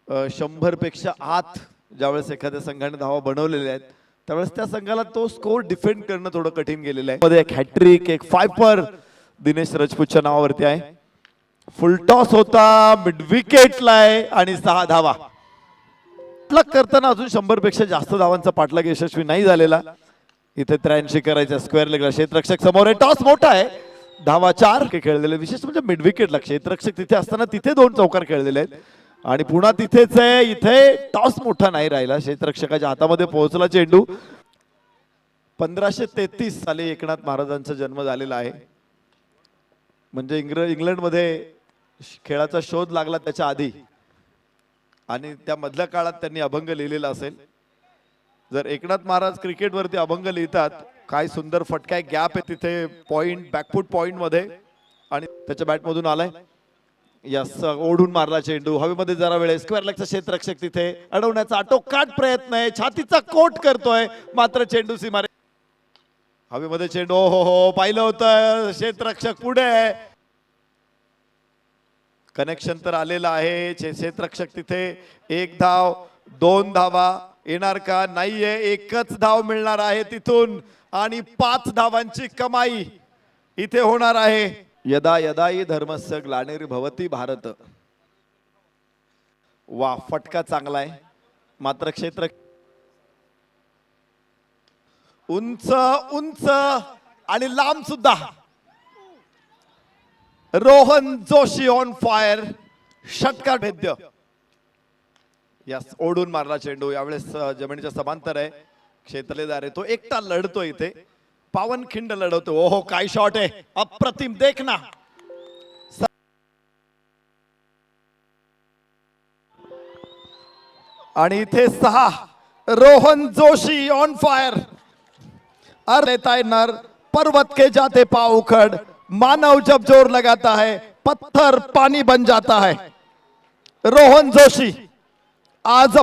100 पेक्षा आत ज्यावेळेस एखाद्या संघाने धावा बनवलेल्या आहेत त्यावेळेस त्या संघाला तो स्कोर डिफेंड करणं थोडं कठीण गेलेलं आहे. मध्ये एक हॅट्रिक, एक फायपर दिनेश राजपूतच्या नावावरती आहे. फुल टॉस होता, मिड विकेटला आहे आणि 6 धावा. पाठलाग करताना अजून 100 पेक्षा जास्त धावांचा पाठलाग यशस्वी नाही झालेला. इथे 83 करायचा. स्क्वेअर लेगला क्षेत्ररक्षक समोर आहे. टॉस मोठा आहे. धावा 4 खेळलेले. विशेष म्हणजे मिड विकेटला क्षेत्ररक्षक तिथे असताना तिथे 2 चौकार खेळलेले आहेत आणि पुन्हा तिथेच आहे. इथे टॉस मोठा नाही राहिला. क्षेत्ररक्षकाच्या हातामध्ये पोहोचला चेंडू. 1533 साली एकनाथ महाराजांचा जन्म झालेला आहे. म्हणजे इंग्लंडमध्ये खेळाचा शोध लागला त्याच्या आधी आणि त्या मधल्या काळात त्यांनी अभंग लिहिलेला असेल. जर एकनाथ महाराज क्रिकेटवरती अभंग लिहितात, काय सुंदर फटका गॅप आहे तिथे पॉइंट बॅकफुट पॉइंट मध्ये आणि त्याच्या बॅट मधून आलाय. यस, ओढून मारला चेंडू. हवेमध्ये जरा वेळ. स्क्वेअर लेगचा क्षेत्ररक्षक तिथे अडवण्याचा आटोकाट प्रयत्न आहे. छातीचा कोट करतोय मात्र चेंडू सीमारे हवेमध्ये. चेंडू हो पाहिलं होतं. क्षेत्ररक्षक पुढे आहे. कनेक्शन तर आलेलं आहे. क्षेत्ररक्षक तिथे 1 धाव, 2 धावा येणार का? नाहीये. 1च धाव मिळणार आहे तिथून आणि 5 धावांची कमाई इथे होणार आहे. यदा यदाई धर्मस्य ग्लानिर्भवति भारत. वा, फटका चांगला आहे मात्र क्षेत्र उंच उंच आणि लांब सुद्धा. Rohan Joshi on fire. षटकार भेद्य. यस, ओढून मारला चेंडू. यावेळेस जमिनीच्या समांतर आहे. क्षेत्रलेदार आहे तो. एकटा लढतो इथे. पावनखिंड लढवतो. ओहो, काय शॉट आहे. अप्रतिम. देख ना. आणि इथे 6. Rohan Joshi on fire. लेता है नर पर्वत के जाते पांव उखड़. मानव जब जोर लगाता है पत्थर पानी बन जाता है. रोहन जोशी आज